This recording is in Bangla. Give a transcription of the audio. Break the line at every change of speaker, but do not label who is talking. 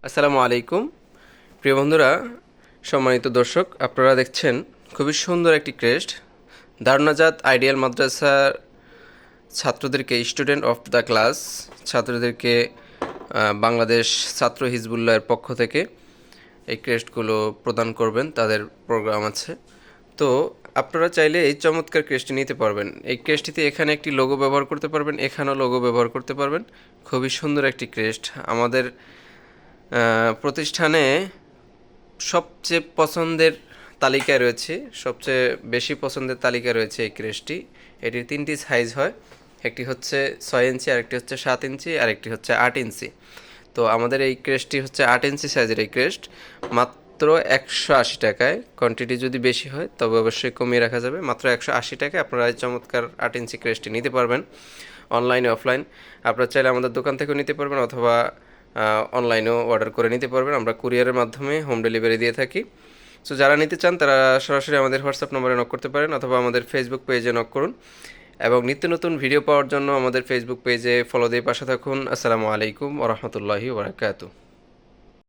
আসসালামু আলাইকুম প্রিয় বন্ধুরা, সম্মানিত দর্শক, আপনারা দেখছেন খুবই সুন্দর একটি ক্রেস্ট। দারুনাজাত আইডিয়াল মাদ্রাসার ছাত্রদেরকে, স্টুডেন্ট অফ দ্য ক্লাস ছাত্রদেরকে বাংলাদেশ ছাত্র হিজবুল্লাহর পক্ষ থেকে এই ক্রেস্টগুলো প্রদান করবেন, তাদের প্রোগ্রাম আছে। তো আপনারা চাইলে এই চমৎকার ক্রেস্টটি নিতে পারবেন। এই ক্রেস্টটিতে এখানে একটি লোগো ব্যবহার করতে পারবেন, এখানেও লোগো ব্যবহার করতে পারবেন। খুবই সুন্দর একটি ক্রেস্ট। আমাদের প্রতিষ্ঠানে সবচেয়ে পছন্দের তালিকায় রয়েছে, সবচেয়ে বেশি পছন্দের তালিকায় রয়েছে এই ক্রেস্টটি। এটির 3টি সাইজ হয়, একটি হচ্ছে 6 ইঞ্চি, আরেকটি হচ্ছে 7 ইঞ্চি, আরেকটি হচ্ছে 8 ইঞ্চি। তো আমাদের এই ক্রেস্টটি হচ্ছে 8 ইঞ্চি সাইজের এই ক্রেস্ট, মাত্র 180 টাকায়। কোয়ান্টিটি যদি বেশি হয় তবে অবশ্যই কমিয়ে রাখা যাবে। মাত্র 180 টাকায় আপনারা এই চমৎকার 8 ইঞ্চি ক্রেস্টটি নিতে পারবেন, অনলাইনে অফলাইন। আপনারা চাইলে আমাদের দোকান থেকেও নিতে পারবেন অথবা অনলাইনেও অর্ডার করে নিতে পারবেন। আমরা কুরিয়ারের মাধ্যমে হোম ডেলিভারি দিয়ে থাকি। সো যারা নিতে চান তারা সরাসরি আমাদের হোয়াটসঅ্যাপ নম্বরে নক করতে পারেন অথবা আমাদের ফেসবুক পেজে নক করুন। এবং নিত্য নতুন ভিডিও পাওয়ার জন্য আমাদের ফেসবুক পেজে ফলো দিয়ে পাশে থাকুন। আসসালামু আলাইকুম ওয়া রাহমাতুল্লাহি ওয়া বারাকাতুহু।